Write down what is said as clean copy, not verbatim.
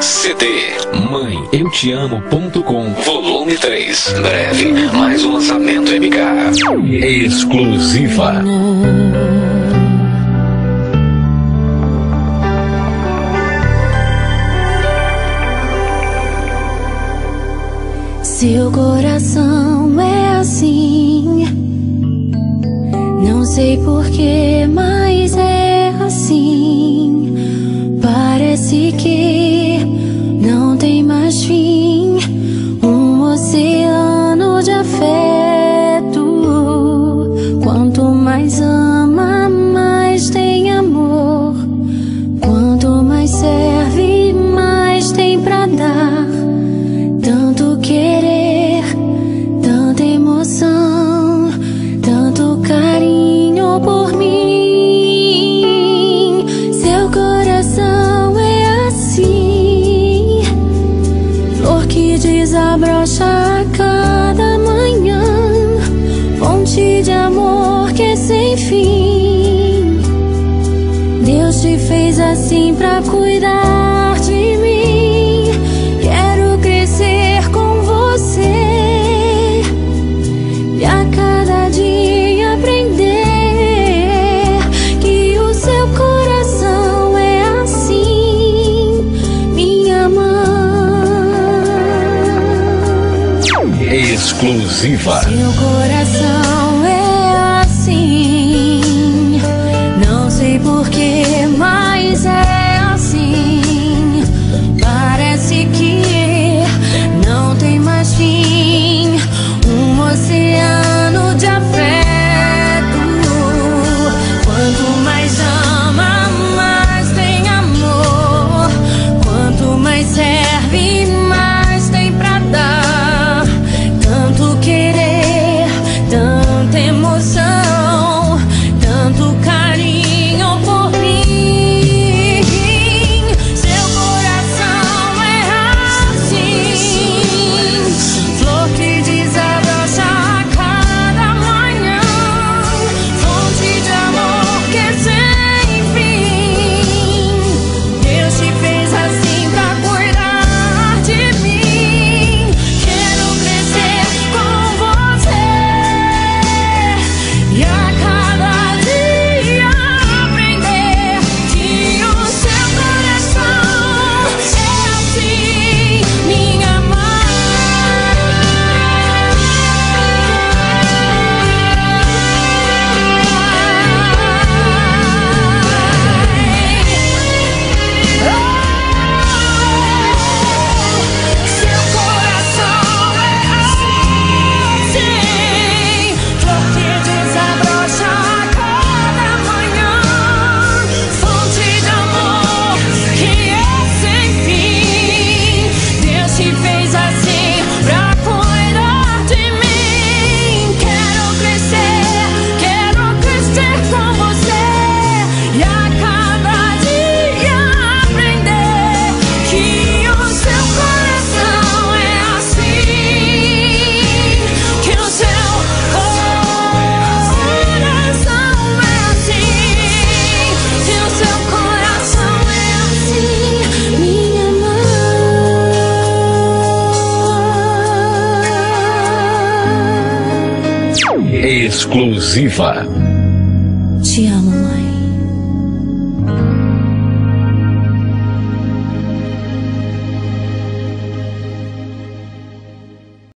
CD Mãe Eu Te Amo.com Volume 3. Breve, mais um lançamento MK exclusiva. Seu coração é assim, não sei porquê, mas é assim. Parece que não tem mais fim, um oceano de afeto. Quanto mais ama, mais tem amor. Quanto mais serve, mais tem pra dar. Tanto querer, tanta emoção, tanto carinho por mim. Seu coração é assim, flor que desabrocha a cada manhã, fonte de amor que é sem fim. Deus te fez assim pra cuidar de mim. Quero crescer com você e a cada dia aprender que o seu coração é assim, minha mãe. Exclusiva. Seu coração é assim, não sei porquê, mas é assim. Parece que não tem mais fim, um oceano de afeto. Quanto mais ama, mais tem amor. Quanto mais serve, mais tem pra dar. Tanto querer, tanta emoção, tanto carinho por mim. Seu coração é assim, flor que desabrocha a cada manhã, fonte de amor que é sem fim. Deus te fez assim pra cuidar de mim. Quero crescer com você e a cada dia aprender que o seu coração é assim, minha Seu coração é assim, flor que desabrocha a cada manhã, fonte de amor que é sem fim. Deus te fez assim pra cuidar de mim. Quero crescer com você e a cada dia aprender que o seu coração é assim, que o seu coração é assim, que o seu coração é assim, minha mãe. Exclusiva. Te amo.